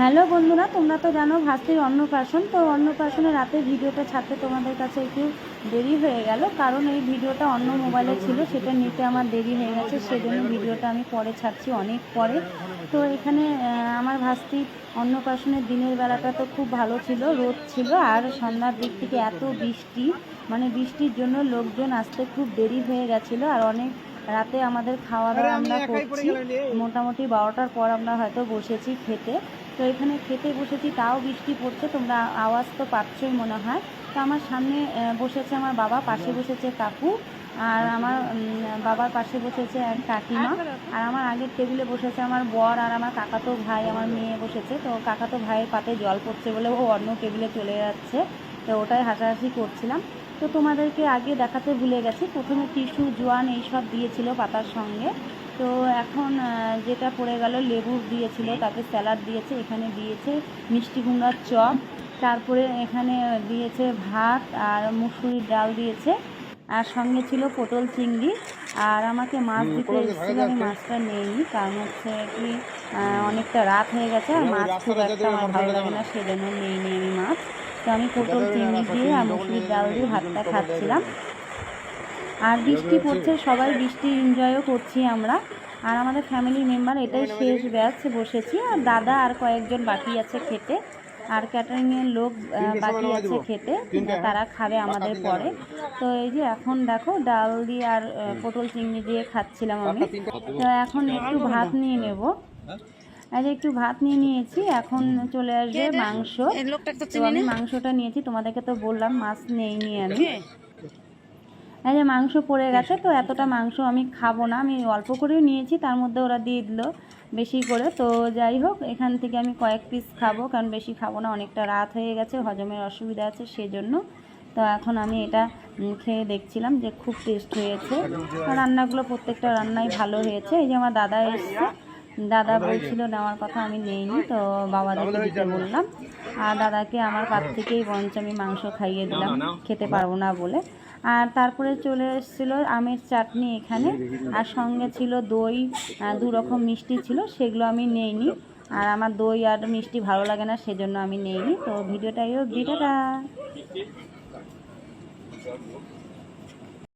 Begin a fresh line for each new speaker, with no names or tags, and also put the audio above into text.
Hello বন্ধুরা, তোমরা তো জানো ভাস্তির অন্নপ্রাশন। তো অন্নপ্রাশনের রাতে ভিডিওটা ছাড়তে তোমাদের কাছে একটু দেরি হয়ে গেল, কারণ এই ভিডিওটা অন্য মোবাইলে ছিল, সেটা নিতে আমার দেরি হয়ে গেছে, সেজন্য ভিডিওটা আমি পরে ছাড়ছি, অনেক পরে। তো এখানে আমার ভাস্তি অন্নপ্রাশনের দিনের বেলাটা তো খুব ভালো ছিল, রোদ ছিল, আর সন্ধ্যার দিক থেকে এত বৃষ্টি, মানে বৃষ্টির জন্য লোকজন আসতে খুব দেরি হয়ে গেছিলো। আর অনেক রাতে আমাদের খাওয়া দাওয়া আমরা করছি, মোটামুটি 12টার পর আমরা হয়তো বসেছি খেতে। তো এখানে খেতে বসেছি, তাও বৃষ্টি পড়ছে, তোমরা আওয়াজ তো পাচ্ছই মনে হয়। তো আমার সামনে বসেছে আমার বাবা, পাশে বসেছে কাকু, আর আমার বাবার পাশে বসেছে এক কাকিমা, আর আমার আগের টেবিলে বসেছে আমার বর, আর আমার কাকাতো ভাই, আমার মেয়ে বসেছে। তো কাকাতো ভাইয়ের পাতে জল পড়ছে বলে ও অন্য টেবিলে চলে যাচ্ছে, তো ওটাই হাসাহাসি করছিলাম। তো তোমাদেরকে আগে দেখাতে ভুলে গেছি, প্রথমে টিস্যু, জোয়ান এইসব দিয়েছিল পাতার সঙ্গে। তো এখন যেটা পড়ে গেল, লেবু দিয়েছিল, তাতে স্যালাড দিয়েছে, এখানে দিয়েছে মিষ্টি কুমড়ার চপ, তারপরে এখানে দিয়েছে ভাত আর মুসুরির ডাল দিয়েছে, আর সঙ্গে ছিল পটল চিংড়ি। আর আমাকে মাছ দিতে এসেছিল, আমি মাছটা নিইনি, কারণ হচ্ছে কি অনেকটা রাত হয়ে গেছে, আর মাছ খুব একটা আমার ভালো লাগে না, সেজন্য নিইনি আমি মাছ। তো আমি পটল চিংড়ি দিয়ে আর মুসুরির ডাল দিয়ে ভাতটা খাচ্ছিলাম। আর বৃষ্টি পড়ছে, সবাই বৃষ্টি এনজয়ও করছি আমরা। আর আমাদের ফ্যামিলি মেম্বার এটাই শেষ ব্যাচ বসেছি, আর দাদা আর কয়েকজন বাকি আছে খেতে, আর ক্যাটারিংয়ের লোক বাকি আছে খেতে, তারা খাবে আমাদের পরে। তো এই যে এখন দেখো ডাল দিয়ে আর পটল চিংড়ি দিয়ে খাচ্ছিলাম আমি। তো এখন একটু ভাত নিয়ে নেব, এই যে একটু ভাত নিয়ে নিয়েছি, এখন চলে আসবে মাংস। তো আমি মাংসটা নিয়েছি, তোমাদেরকে তো বললাম মাছ নেইনি আমি। এই যে মাংস পড়ে গেছে, তো এতটা মাংস আমি খাবো না, আমি অল্প করেও নিয়েছি, তার মধ্যে ওরা দিয়ে দিল বেশি করে। তো যাই হোক, এখান থেকে আমি কয়েক পিস খাবো, কারণ বেশি খাবো না, অনেকটা রাত হয়ে গেছে, হজমের অসুবিধা আছে সেজন্য। তো এখন আমি এটা খেয়ে দেখছিলাম যে খুব টেস্ট হয়েছে, রান্নাগুলো প্রত্যেকটা রান্নাই ভালো হয়েছে। এই যে আমার দাদা এসছে, দাদা বলছিল নেওয়ার কথা, আমি নেইনি, তো বাবাদেরকে দিতে বললাম, আর দাদাকে আমার কাছ থেকেই বরঞ্চ আমি মাংস খাইয়ে দিলাম, খেতে পারবো না বলে। আর তারপরে চলে এসেছিলো আমের চাটনি এখানে, আর সঙ্গে ছিল দই, 2 রকম মিষ্টি ছিল, সেগুলো আমি নেইনি, আর আমার দই আর মিষ্টি ভালো লাগে না, সেজন্য আমি নেইনি। তো ভিডিওটা টাটা।